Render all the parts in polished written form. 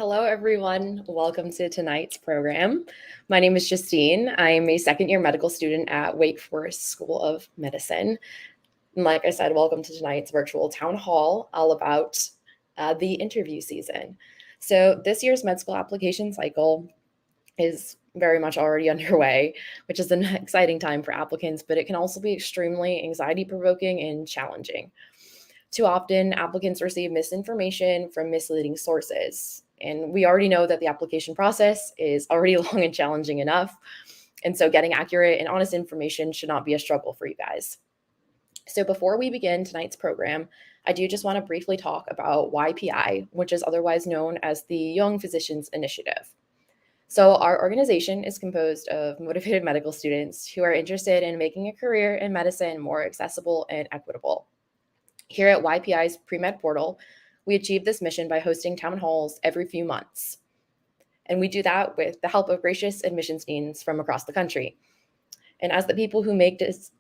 Hello, everyone. Welcome to tonight's program. My name is Justine. I am a second-year medical student at Wake Forest School of Medicine. And like I said, welcome to tonight's virtual town hall all about the interview season. So this year's med school application cycle is very much already underway, which is an exciting time for applicants, but it can also be extremely anxiety-provoking and challenging. Too often, applicants receive misinformation from misleading sources. And we already know that the application process is already long and challenging enough. And so getting accurate and honest information should not be a struggle for you guys. So before we begin tonight's program, I do just want to briefly talk about YPI, which is otherwise known as the Young Physicians Initiative. So our organization is composed of motivated medical students who are interested in making a career in medicine more accessible and equitable. Here at YPI's pre-med portal, we achieve this mission by hosting town halls every few months. And we do that with the help of gracious admissions deans from across the country. And as the people who make admissions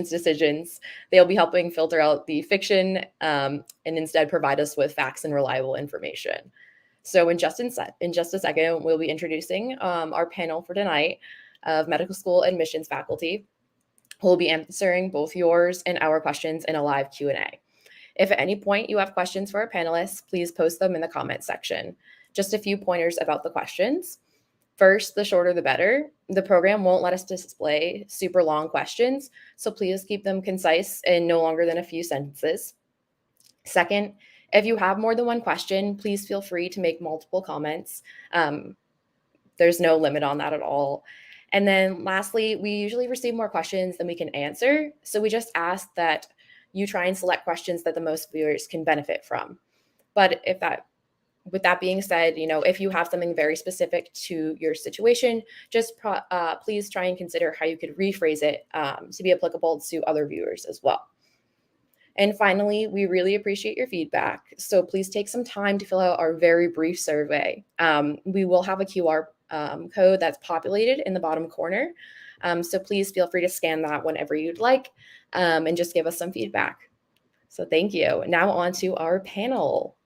decisions, they'll be helping filter out the fiction and instead provide us with facts and reliable information. So in just a second, we'll be introducing our panel for tonight of medical school admissions faculty. We'll be answering both yours and our questions in a live Q&A. If at any point you have questions for our panelists, please post them in the comment section. Just a few pointers about the questions. First, the shorter the better. The program won't let us display super long questions, so please keep them concise and no longer than a few sentences. Second, if you have more than one question, please feel free to make multiple comments. There's no limit on that at all. And then lastly, we usually receive more questions than we can answer. So we just ask that you try and select questions that the most viewers can benefit from. But with that being said, if you have something very specific to your situation, just please try and consider how you could rephrase it to be applicable to other viewers as well. And finally, we really appreciate your feedback. So please take some time to fill out our very brief survey. We will have a QR code that's populated in the bottom corner. So please feel free to scan that whenever you'd like and just give us some feedback. So thank you. Now on to our panel.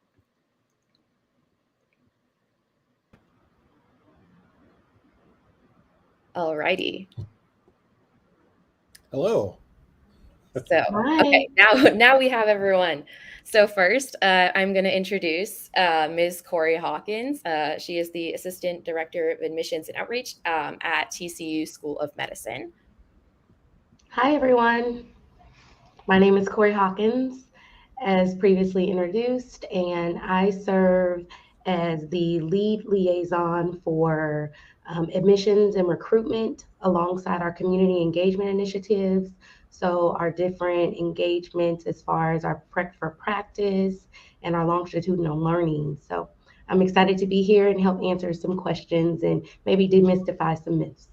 All righty. Hello. So, okay, now we have everyone. So first, I'm going to introduce Ms. Korie Hawkins. She is the Assistant Director of Admissions and Outreach at TCU School of Medicine. Hi, everyone. My name is Korie Hawkins, as previously introduced, and I serve as the lead liaison for admissions and recruitment alongside our community engagement initiatives. So our different engagements as far as our prep for practice and our longitudinal learning. So I'm excited to be here and help answer some questions and maybe demystify some myths.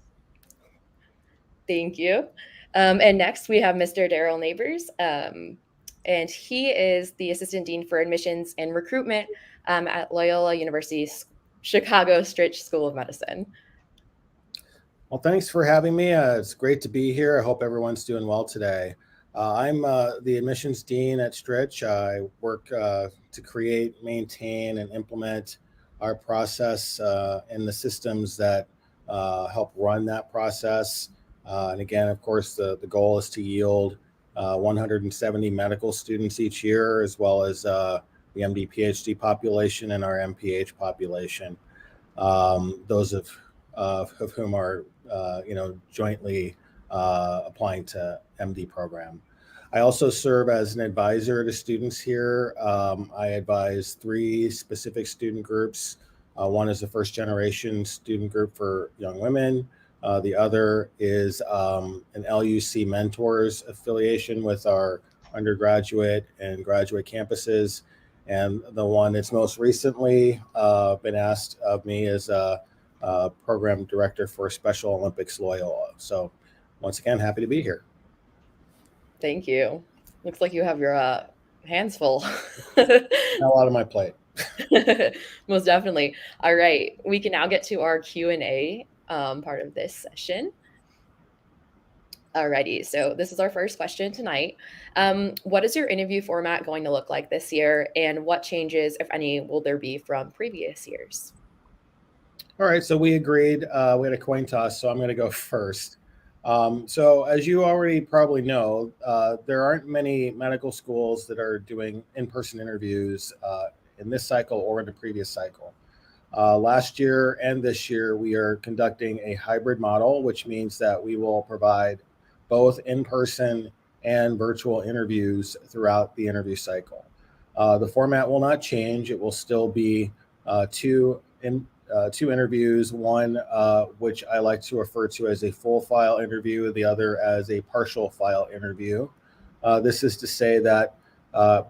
Thank you. And next we have Mr. Darrell Nabers. And he is the Assistant Dean for Admissions and Recruitment at Loyola University Chicago Stritch School of Medicine. Well, thanks for having me. It's great to be here. I hope everyone's doing well today. I'm the admissions dean at Stritch. I work to create, maintain, and implement our process and the systems that help run that process. And again, of course, the goal is to yield 170 medical students each year, as well as the MD PhD population and our MPH population. Those of whom are jointly applying to MD program. I also serve as an advisor to students here. I advise 3 specific student groups. One is the first generation student group for young women. The other is an LUC Mentors affiliation with our undergraduate and graduate campuses. And the one that's most recently been asked of me is program director for Special Olympics Loyola. So once again, happy to be here. Thank you. Looks like you have your hands full. A lot on my plate. Most definitely. All right, we can now get to our Q&A part of this session. Alrighty, so this is our first question tonight. What is your interview format going to look like this year, and what changes, if any, will there be from previous years? All right, so we agreed. We had a coin toss, so I'm going to go first. So as you already probably know, there aren't many medical schools that are doing in-person interviews in this cycle or in the previous cycle. Last year and this year, we are conducting a hybrid model, which means that we will provide both in-person and virtual interviews throughout the interview cycle. The format will not change. It will still be two interviews, one which I like to refer to as a full file interview, the other as a partial file interview. This is to say that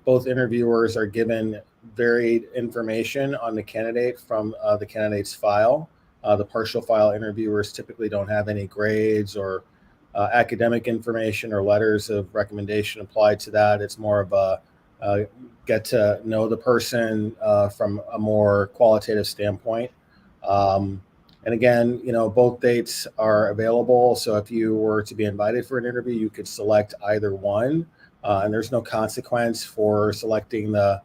both interviewers are given varied information on the candidate from the candidate's file. The partial file interviewers typically don't have any grades or academic information or letters of recommendation applied to that. It's more of a get to know the person from a more qualitative standpoint. And again, both dates are available. So if you were to be invited for an interview, you could select either one. And there's no consequence for selecting the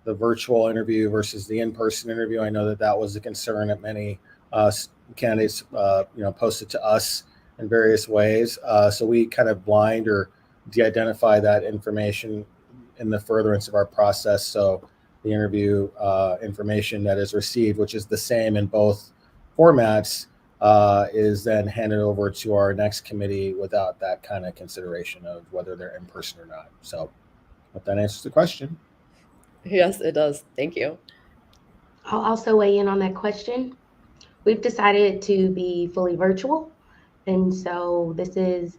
virtual interview versus the in-person interview. I know that was a concern that many candidates, posted to us in various ways. So we kind of blind or de-identify that information in the furtherance of our process. So the interview information that is received, which is the same in both formats, is then handed over to our next committee without that kind of consideration of whether they're in person or not. So hope that answers the question. Yes, it does. Thank you. I'll also weigh in on that question. We've decided to be fully virtual. And so this is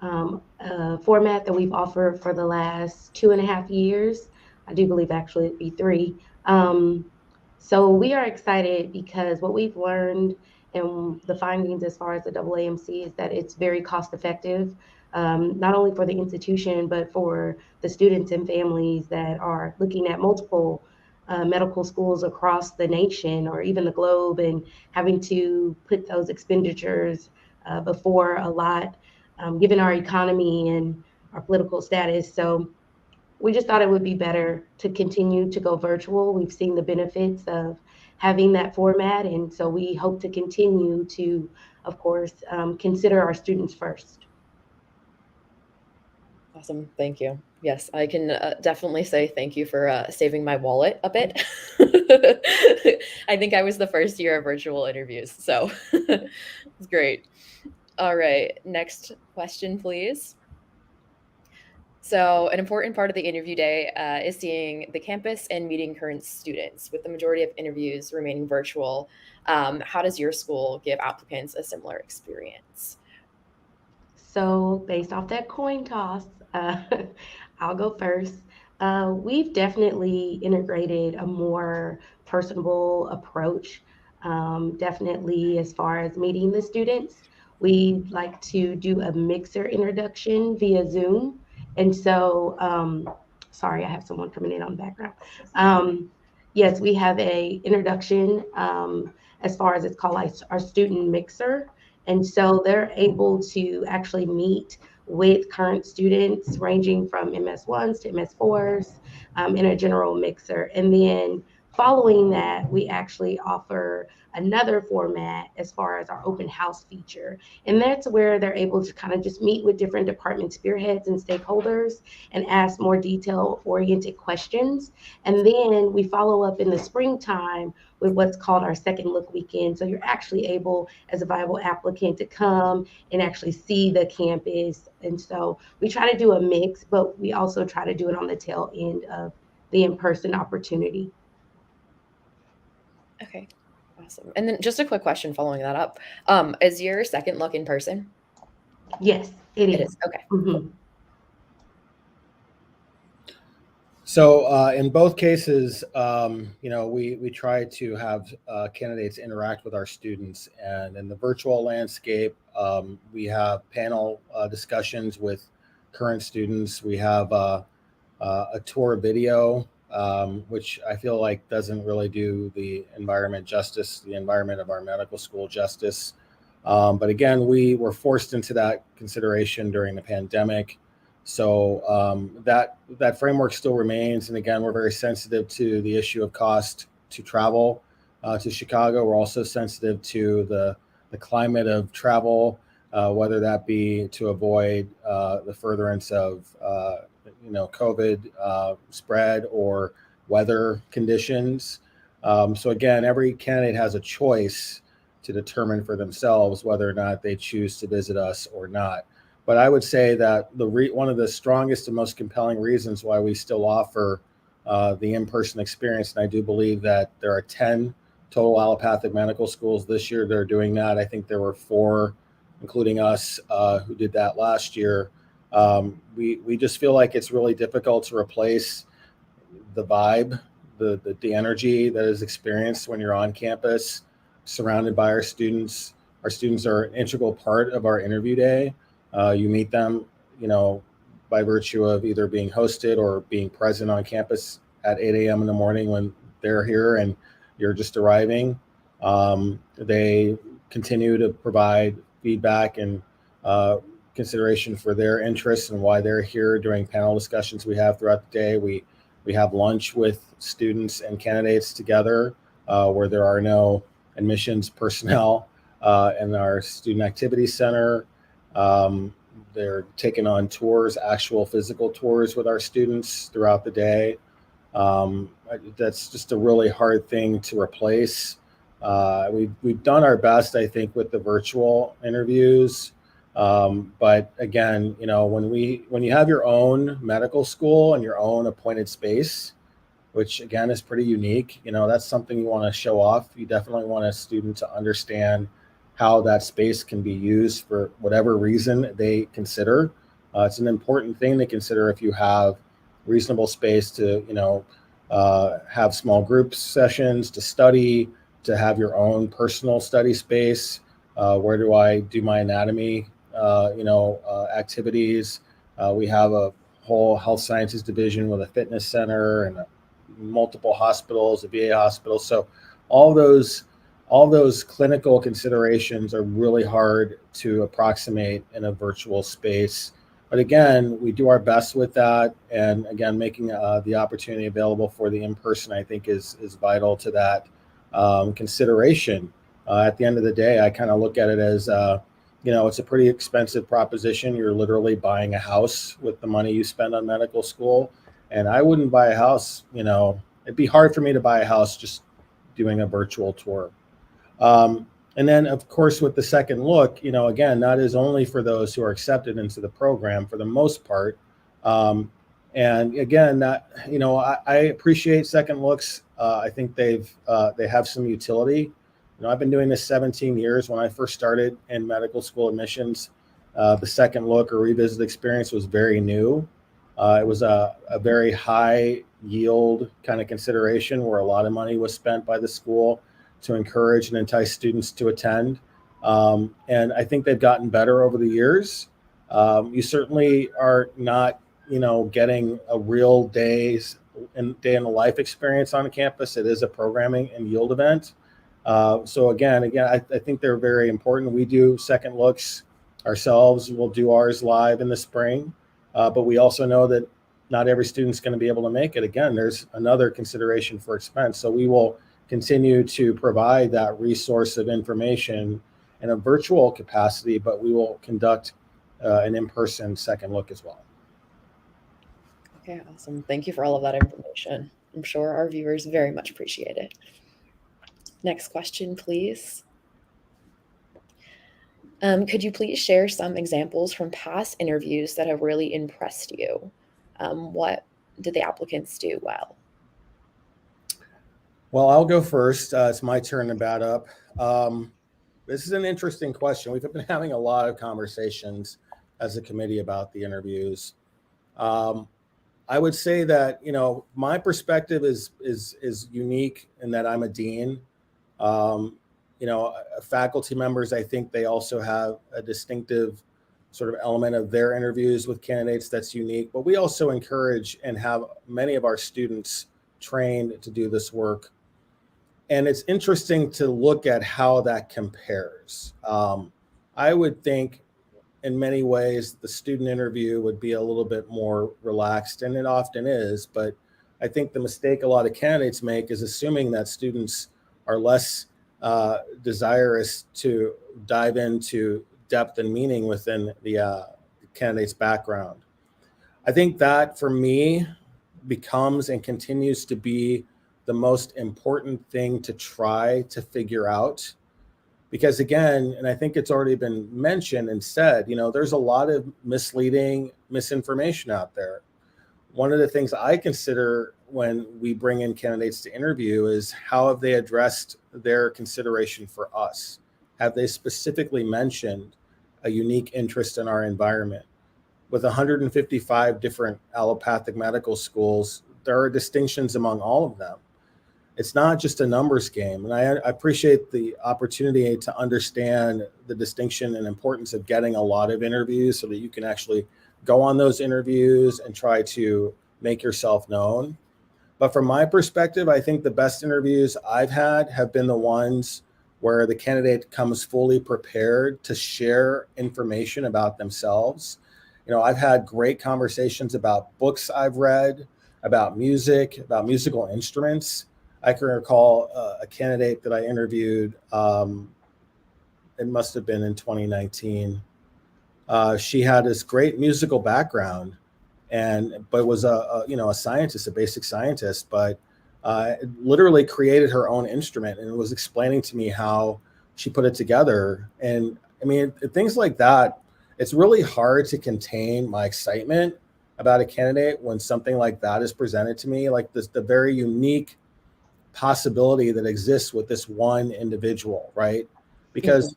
a format that we've offered for the last 2.5 years. I do believe actually it'd be 3. So we are excited because what we've learned and the findings as far as the AAMC is that it's very cost effective, not only for the institution, but for the students and families that are looking at multiple medical schools across the nation or even the globe and having to put those expenditures before a lot, given our economy and our political status. So we just thought it would be better to continue to go virtual. We've seen the benefits of having that format. And so we hope to continue to, of course, consider our students first. Awesome. Thank you. Yes, I can definitely say thank you for saving my wallet a bit. I think I was the first year of virtual interviews, so it's great. All right, next question, please. So an important part of the interview day is seeing the campus and meeting current students, with the majority of interviews remaining virtual. How does your school give applicants a similar experience? So based off that coin toss, I'll go first. We've definitely integrated a more personable approach, definitely as far as meeting the students. We like to do a mixer introduction via Zoom. And so, sorry, I have someone coming in on the background. Yes, we have a introduction as far as it's called our student mixer. And so they're able to actually meet with current students ranging from MS1s to MS4s in a general mixer. And then following that, we actually offer another format as far as our open house feature. And that's where they're able to kind of just meet with different department spearheads and stakeholders and ask more detail-oriented questions. And then we follow up in the springtime with what's called our second look weekend. So you're actually able, as a viable applicant, to come and actually see the campus. And so we try to do a mix, but we also try to do it on the tail end of the in-person opportunity. Okay, awesome. And then just a quick question following that up. Is your second look in person? Yes, it is. It is. Okay. Mm-hmm. So in both cases, we try to have candidates interact with our students, and in the virtual landscape, we have panel discussions with current students. We have a tour video, which I feel like doesn't really do the environment justice, the environment of our medical school justice. But again, we were forced into that consideration during the pandemic. So that framework still remains. And again, we're very sensitive to the issue of cost to travel to Chicago. We're also sensitive to the climate of travel, whether that be to avoid the furtherance of COVID spread or weather conditions. So again, every candidate has a choice to determine for themselves whether or not they choose to visit us or not. But I would say that one of the strongest and most compelling reasons why we still offer the in-person experience, and I do believe that there are 10 total allopathic medical schools this year that are doing that. I think there were 4, including us, who did that last year. We just feel like it's really difficult to replace the vibe, the energy that is experienced when you're on campus, surrounded by our students. Our students are an integral part of our interview day. You meet them, by virtue of either being hosted or being present on campus at 8 a.m. in the morning when they're here and you're just arriving. They continue to provide feedback and consideration for their interests and why they're here during panel discussions we have throughout the day. We have lunch with students and candidates together where there are no admissions personnel in our student activity center. They're taking on tours, actual physical tours with our students throughout the day. That's just a really hard thing to replace. We've done our best, I think, with the virtual interviews. But again, when you have your own medical school and your own appointed space, which again is pretty unique, that's something you want to show off. You definitely want a student to understand how that space can be used for whatever reason they consider. It's an important thing to consider if you have reasonable space to, have small group sessions, to study, to have your own personal study space. Where do I do my anatomy, activities? We have a whole health sciences division with a fitness center and multiple hospitals, a VA hospital. So all those clinical considerations are really hard to approximate in a virtual space. But again, we do our best with that. And again, making the opportunity available for the in-person, I think is vital to that consideration. At the end of the day, I kind of look at it as, it's a pretty expensive proposition. You're literally buying a house with the money you spend on medical school. And I wouldn't buy a house, it'd be hard for me to buy a house just doing a virtual tour. And then, of course, with the second look, again, that is only for those who are accepted into the program for the most part. And again, I appreciate second looks. I think they have some utility. I've been doing this 17 years. When I first started in medical school admissions, the second look or revisit experience was very new. It was a very high yield kind of consideration where a lot of money was spent by the school to encourage and entice students to attend. And I think they've gotten better over the years. You certainly are not, getting a real day in the life experience on campus. It is a programming and yield event. So again, I think they're very important. We do second looks ourselves. We'll do ours live in the spring. But we also know that not every student's going to be able to make it. Again, there's another consideration for expense. So we will continue to provide that resource of information in a virtual capacity, but we will conduct an in-person second look as well. Okay, awesome. Thank you for all of that information. I'm sure our viewers very much appreciate it. Next question, please. Could you please share some examples from past interviews that have really impressed you? What did the applicants do well? Well, I'll go first. It's my turn to bat up. This is an interesting question. We've been having a lot of conversations as a committee about the interviews. I would say that, my perspective is unique in that I'm a dean. Faculty members, I think they also have a distinctive sort of element of their interviews with candidates that's unique, but we also encourage and have many of our students trained to do this work. And it's interesting to look at how that compares. I would think in many ways, the student interview would be a little bit more relaxed, and it often is. But I think the mistake a lot of candidates make is assuming that students are less desirous to dive into depth and meaning within the candidate's background. I think that for me becomes and continues to be the most important thing to try to figure out. Because again, and I think it's already been mentioned and said, there's a lot of misleading misinformation out there. One of the things I consider when we bring in candidates to interview is how have they addressed their consideration for us? Have they specifically mentioned a unique interest in our environment? With 155 different allopathic medical schools, there are distinctions among all of them. It's not just a numbers game. And I appreciate the opportunity to understand the distinction and importance of getting a lot of interviews so that you can actually go on those interviews and try to make yourself known. But from my perspective, I think the best interviews I've had have been the ones where the candidate comes fully prepared to share information about themselves. I've had great conversations about books I've read, about music, about musical instruments. I can recall a candidate that I interviewed. It must have been in 2019. She had this great musical background, but was a scientist, a basic scientist, but literally created her own instrument and was explaining to me how she put it together. And I mean, things like that. It's really hard to contain my excitement about a candidate when something like that is presented to me, like the very unique possibility that exists with this one individual, right? Because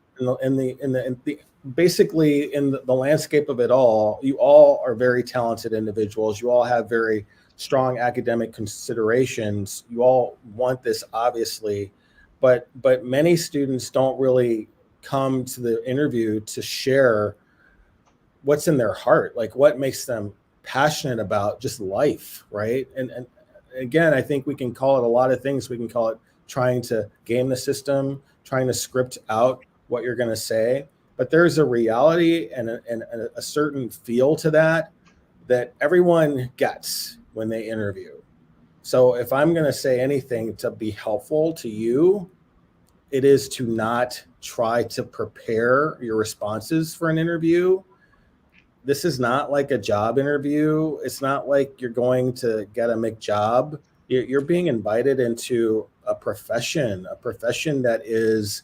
basically in the landscape of it all, you all are very talented individuals. You all have very strong academic considerations. You all want this, obviously, but many students don't really come to the interview to share what's in their heart, like what makes them passionate about just life, right? And again, I think we can call it a lot of things. We can call it trying to game the system, trying to script out what you're going to say. But there's a reality and a certain feel to that everyone gets when they interview. So if I'm going to say anything to be helpful to you, it is to not try to prepare your responses for an interview. This is not like a job interview. It's not like you're going to get a McJob. You're being invited into a profession that is,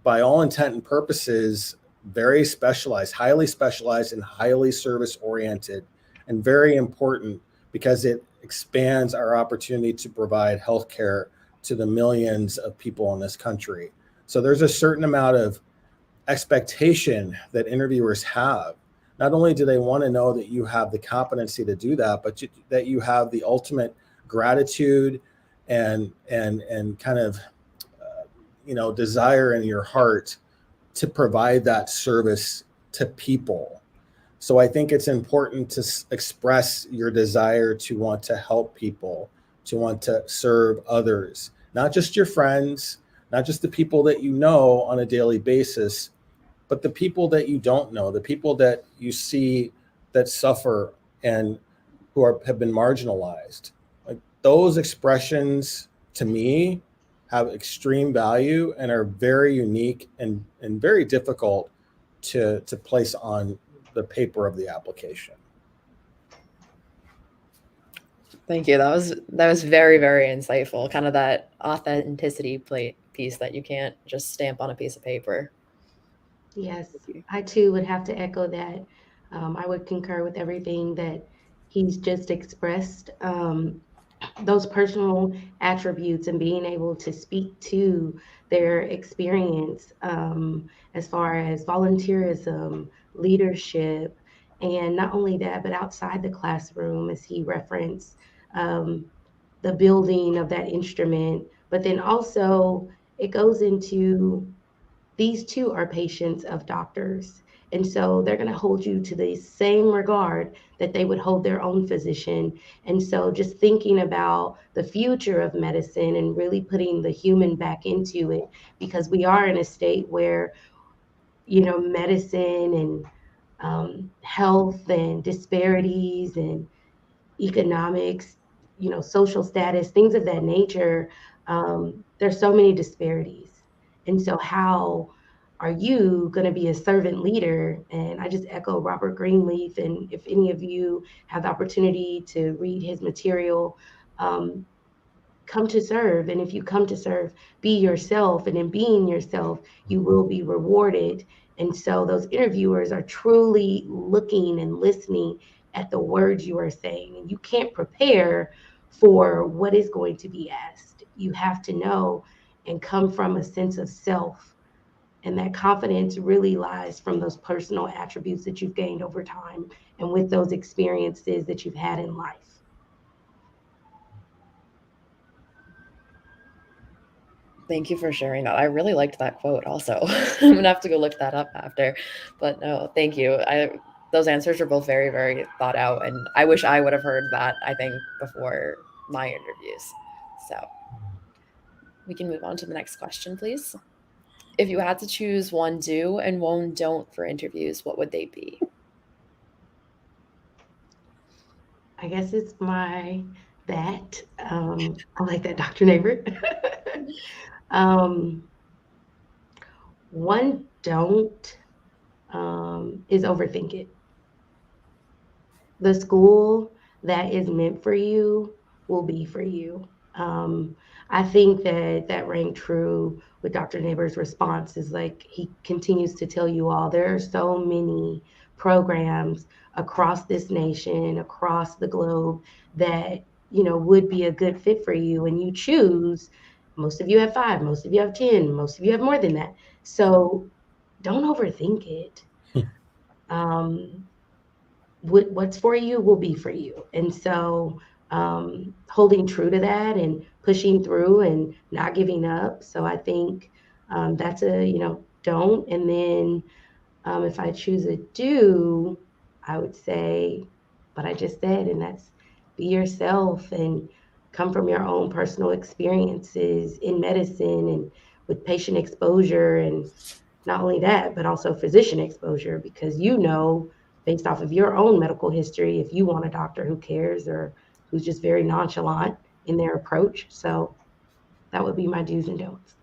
by all intent and purposes, very specialized, highly specialized and highly service oriented, and very important because it expands our opportunity to provide healthcare to the millions of people in this country. So there's a certain amount of expectation that interviewers have. Not only do they want to know that you have the competency to do that, but that you have the ultimate gratitude and kind of desire in your heart to provide that service to people. So I think it's important to express your desire to want to help people, to want to serve others, not just your friends, not just the people that you know on a daily basis, but the people that you don't know, the people that you see that suffer and who have been marginalized. Like those expressions, to me, have extreme value and are very unique and very difficult to place on the paper of the application. Thank you. That was very, very insightful. Kind of that authenticity piece that you can't just stamp on a piece of paper. Yes, I too would have to echo that. I would concur with everything that he's just expressed. Those personal attributes and being able to speak to their experience as far as volunteerism, leadership, and not only that, but outside the classroom, as he referenced, the building of that instrument. But then also it goes into these two are patients of doctors. And so they're going to hold you to the same regard that they would hold their own physician. And so just thinking about the future of medicine and really putting the human back into it, because we are in a state where, medicine and health and disparities and economics, social status, things of that nature. There's so many disparities. And so how are you going to be a servant leader? And I just echo Robert Greenleaf. And if any of you have the opportunity to read his material, come to serve. And if you come to serve, be yourself. And in being yourself, you will be rewarded. And so those interviewers are truly looking and listening at the words you are saying. And you can't prepare for what is going to be asked. You have to know and come from a sense of self. And that confidence really lies from those personal attributes that you've gained over time and with those experiences that you've had in life. Thank you for sharing that. I really liked that quote also. I'm gonna have to go look that up after. But no, thank you. Those answers are both very, very thought out. And I wish I would have heard that, I think, before my interviews. So we can move on to the next question, please. If you had to choose one do and one don't for interviews, what would they be? I guess it's that. I like that, Dr. Neighbor. One don't is overthink it. The school that is meant for you will be for you. I think that rang true with Dr. Neighbor's response is like he continues to tell you all there are so many programs across this nation, across the globe that, would be a good fit for you. And you choose, most of you have 5, most of you have 10, most of you have more than that. So don't overthink it. What's for you will be for you. And so holding true to that and pushing through and not giving up. So I think that's a, don't. And then if I choose a do, I would say what I just said, and that's be yourself and come from your own personal experiences in medicine and with patient exposure. And not only that, but also physician exposure, because based off of your own medical history, if you want a doctor who cares or who's just very nonchalant in their approach. So that would be my do's and don'ts.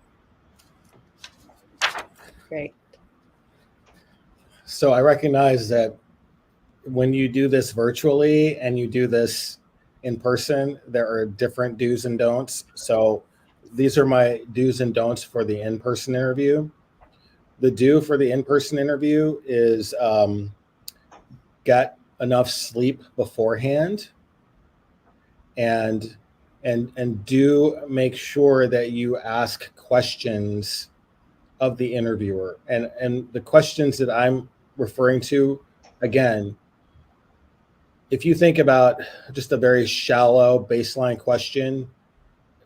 Great. So I recognize that when you do this virtually and you do this in person, there are different do's and don'ts. So these are my do's and don'ts for the in-person interview. The do for the in-person interview is get enough sleep beforehand, and do make sure that you ask questions of the interviewer. And the questions that I'm referring to, again, if you think about just a very shallow baseline question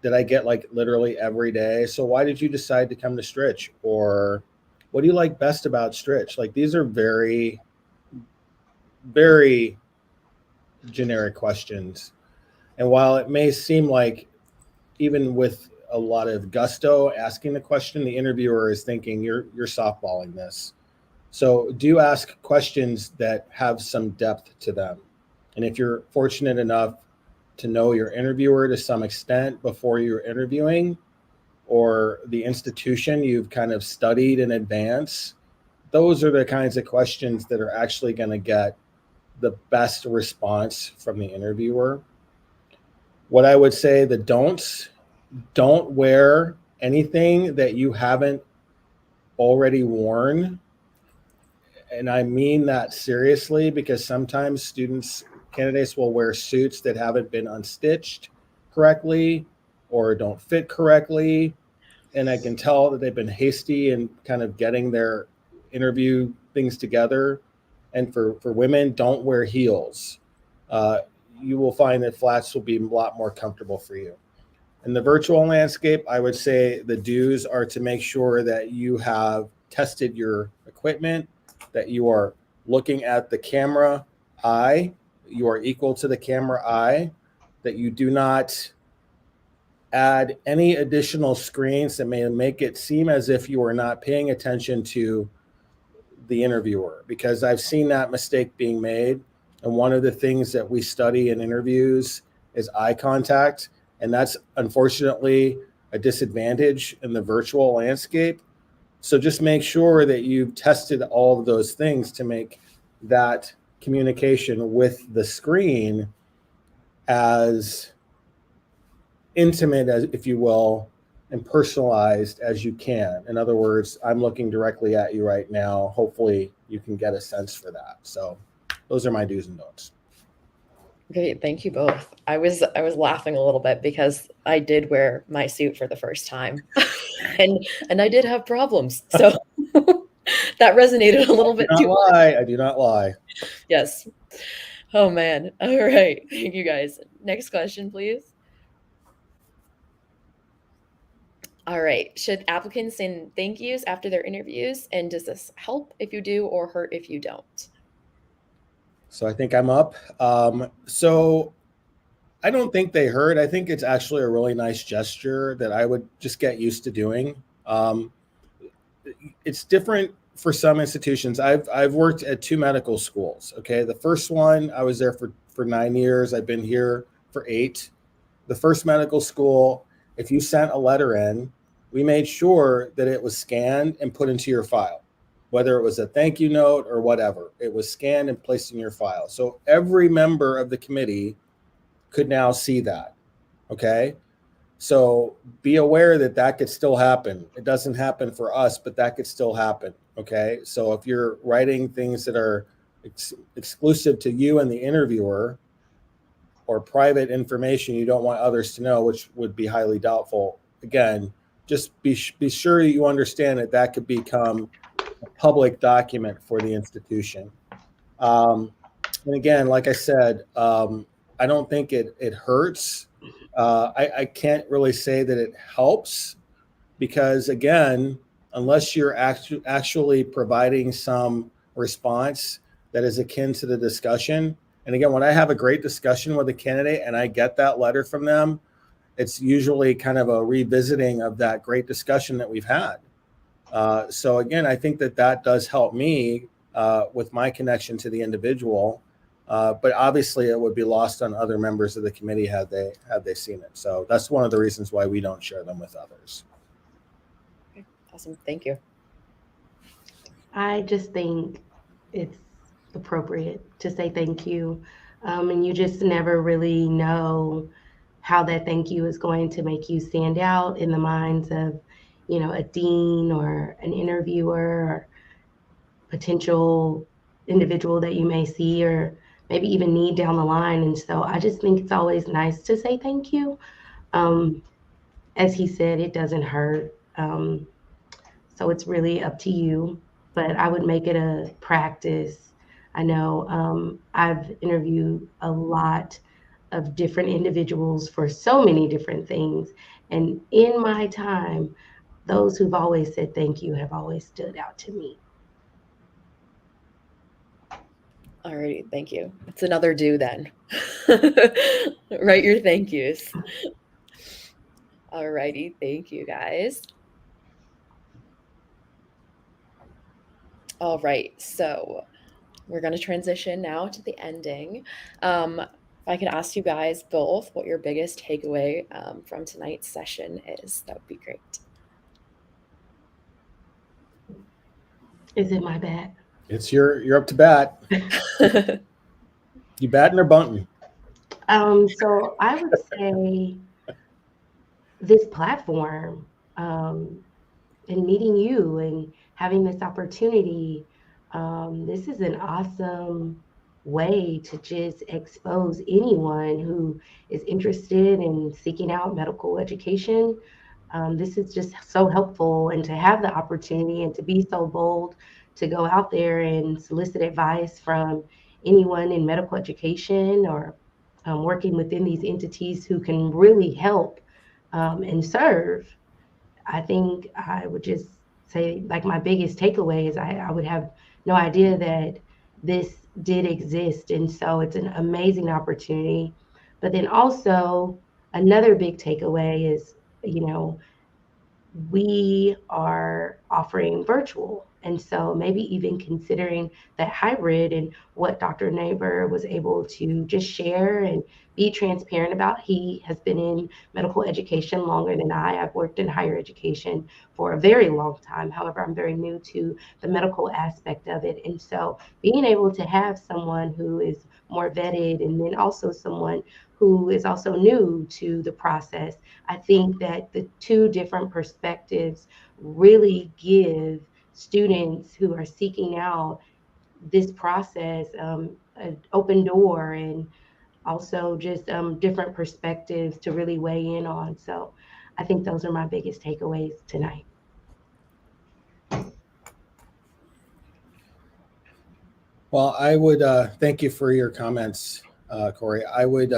that I get like literally every day. So why did you decide to come to Stritch? Or what do you like best about Stritch? Like, these are very, very generic questions. And while it may seem like, even with a lot of gusto asking the question, the interviewer is thinking you're softballing this. So do ask questions that have some depth to them. And if you're fortunate enough to know your interviewer to some extent before you're interviewing, or the institution you've kind of studied in advance, those are the kinds of questions that are actually going to get the best response from the interviewer. What I would say, the don'ts: don't wear anything that you haven't already worn. And I mean that seriously, because sometimes candidates will wear suits that haven't been unstitched correctly or don't fit correctly. And I can tell that they've been hasty in kind of getting their interview things together. And for women, don't wear heels. You will find that flats will be a lot more comfortable for you. In the virtual landscape, I would say the do's are to make sure that you have tested your equipment, that you are looking at the camera eye, you are equal to the camera eye, that you do not add any additional screens that may make it seem as if you are not paying attention to the interviewer, because I've seen that mistake being made. And one of the things that we study in interviews is eye contact. And that's unfortunately a disadvantage in the virtual landscape. So just make sure that you've tested all of those things to make that communication with the screen as intimate, as if you will, and personalized as you can. In other words, I'm looking directly at you right now. Hopefully you can get a sense for that. So those are my do's and don'ts. Great, thank you both. I was laughing a little bit because I did wear my suit for the first time, and I did have problems. So that resonated a little bit too. I do not lie. Yes. Oh man. All right. Thank you guys. Next question, please. All right. Should applicants send thank yous after their interviews? And does this help if you do or hurt if you don't? So I think I'm up. So I don't think they hurt. I think it's actually a really nice gesture that I would just get used to doing. It's different for some institutions. I've worked at 2 medical schools. Okay. The first one, I was there for 9 years. I've been here for 8. The first medical school, if you sent a letter in, we made sure that it was scanned and put into your file, whether it was a thank you note or whatever. It was scanned and placed in your file. So every member of the committee could now see that. Okay. So be aware that that could still happen. It doesn't happen for us, but that could still happen. Okay. So if you're writing things that are exclusive to you and the interviewer, or private information you don't want others to know, which would be highly doubtful, again, just be sure you understand that that could become a public document for the institution. And again, like I said, I don't think it hurts. I can't really say that it helps, because again, unless you're actually providing some response that is akin to the discussion. And again, when I have a great discussion with a candidate and I get that letter from them, it's usually kind of a revisiting of that great discussion that we've had. So again, I think that does help me with my connection to the individual. But obviously it would be lost on other members of the committee had they seen it. So that's one of the reasons why we don't share them with others. Okay, awesome. Thank you. I just think it's appropriate to say thank you. And you just never really know how that thank you is going to make you stand out in the minds of, a dean or an interviewer or potential individual that you may see or maybe even need down the line. And so I just think it's always nice to say thank you. As he said, it doesn't hurt. So it's really up to you, but I would make it a practice. I know I've interviewed a lot of different individuals for so many different things. And in my time, those who've always said thank you have always stood out to me. All righty, thank you. It's another do then. Write your thank yous. All righty, thank you guys. All right, so we're going to transition now to the ending. If I could ask you guys both what your biggest takeaway from tonight's session is, that would be great. Is it my bat? It's you're up to bat. You batting or bunting? So I would say this platform and meeting you and having this opportunity, this is an awesome way to just expose anyone who is interested in seeking out medical education. This is just so helpful, and to have the opportunity and to be so bold to go out there and solicit advice from anyone in medical education or working within these entities who can really help and serve. I think I would just say, like, my biggest takeaway is I would have no idea that this did exist. And so it's an amazing opportunity. But then also, another big takeaway is, we are offering virtual. And so maybe even considering that hybrid and what Dr. Neighbor was able to just share and be transparent about. He has been in medical education longer than I. I've worked in higher education for a very long time. However, I'm very new to the medical aspect of it. And so being able to have someone who is more vetted and then also someone who is also new to the process, I think that the two different perspectives really give students who are seeking out this process an open door, and also just different perspectives to really weigh in on. So I think those are my biggest takeaways tonight. Well, I would thank you for your comments, Korie. I would,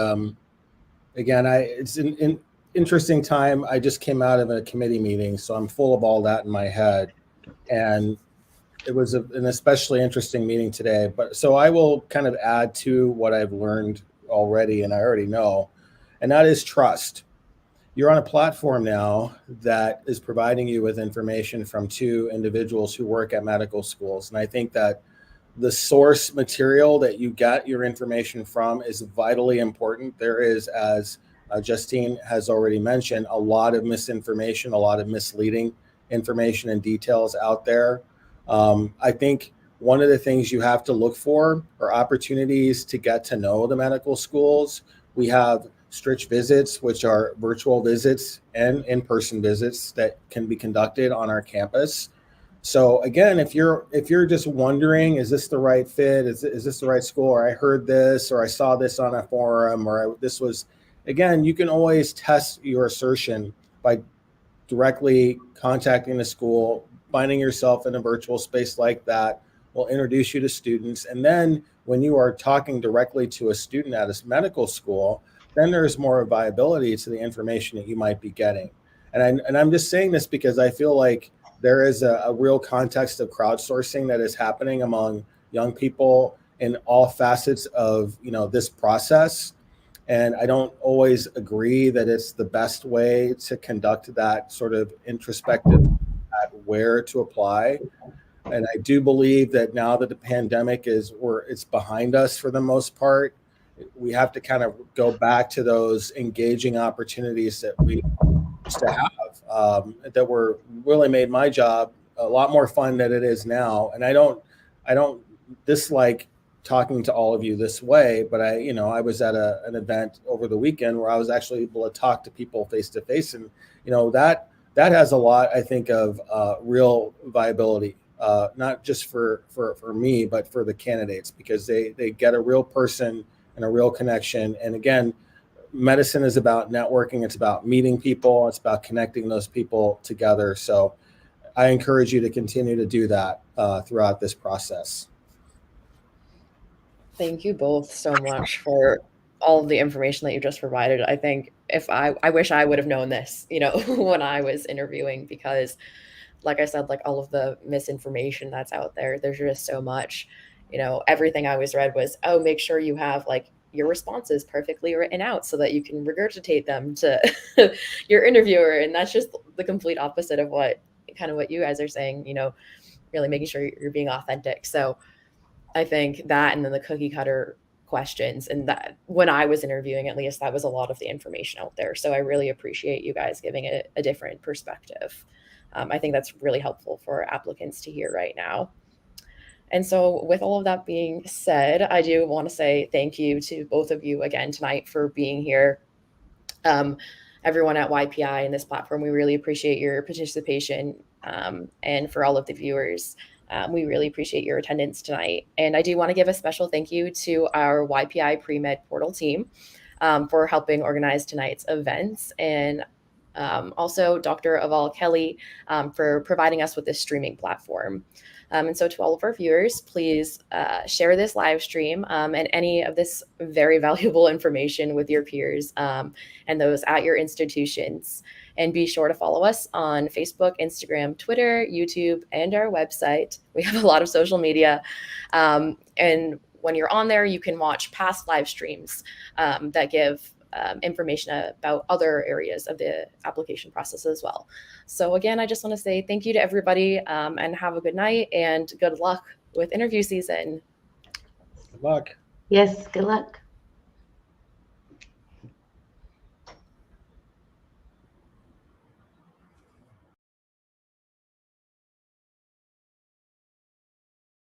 again, it's an interesting time. I just came out of a committee meeting, so I'm full of all that in my head. And it was an especially interesting meeting today. But so I will kind of add to what I've learned already, and I already know, and that is trust. You're on a platform now that is providing you with information from two individuals who work at medical schools. And I think that the source material that you get your information from is vitally important. There is, as Justine has already mentioned, a lot of misinformation, a lot of misleading information and details out there. I think one of the things you have to look for are opportunities to get to know the medical schools. We have Stritch visits, which are virtual visits and in-person visits that can be conducted on our campus. So again, if you're just wondering, is this the right fit? Is this the right school? Or I heard this, or I saw this on a forum, or this was, again, you can always test your assertion by directly contacting the school, finding yourself in a virtual space like that will introduce you to students. And then when you are talking directly to a student at a medical school, then there's more viability to the information that you might be getting. And I'm just saying this because I feel like there is a real context of crowdsourcing that is happening among young people in all facets of this process. And I don't always agree that it's the best way to conduct that sort of introspective at where to apply. And I do believe that now that the pandemic it's behind us for the most part, we have to kind of go back to those engaging opportunities that we used to have, that were really made my job a lot more fun than it is now. And I don't dislike talking to all of you this way, but I was at an event over the weekend where I was actually able to talk to people face to face, and that has a lot, I think, of real viability, not just for me, but for the candidates, because they get a real person and a real connection. And again, medicine is about networking. It's about meeting people. It's about connecting those people together. So I encourage you to continue to do that throughout this process. Thank you both so much for all of the information that you just provided. I think I wish I would have known this, when I was interviewing, because like I said, like all of the misinformation that's out there, there's just so much, everything I always read was, oh, make sure you have like your responses perfectly written out so that you can regurgitate them to your interviewer. And that's just the complete opposite of what you guys are saying, really making sure you're being authentic. So I think that, and then the cookie cutter questions, and that when I was interviewing, at least, that was a lot of the information out there. So I really appreciate you guys giving it a different perspective. I think that's really helpful for applicants to hear right now. And so with all of that being said, I do want to say thank you to both of you again tonight for being here. Everyone at YPI and this platform, we really appreciate your participation. And for all of the viewers, we really appreciate your attendance tonight. And I do want to give a special thank you to our YPI Pre-Med portal team for helping organize tonight's events. And also Dr. Aval Kelly for providing us with this streaming platform. And so to all of our viewers, please share this live stream and any of this very valuable information with your peers and those at your institutions. And be sure to follow us on Facebook, Instagram, Twitter, YouTube, and our website. We have a lot of social media. And when you're on there, you can watch past live streams that give information about other areas of the application process as well. So again, I just want to say thank you to everybody, and have a good night and good luck with interview season. Good luck. Yes, good luck.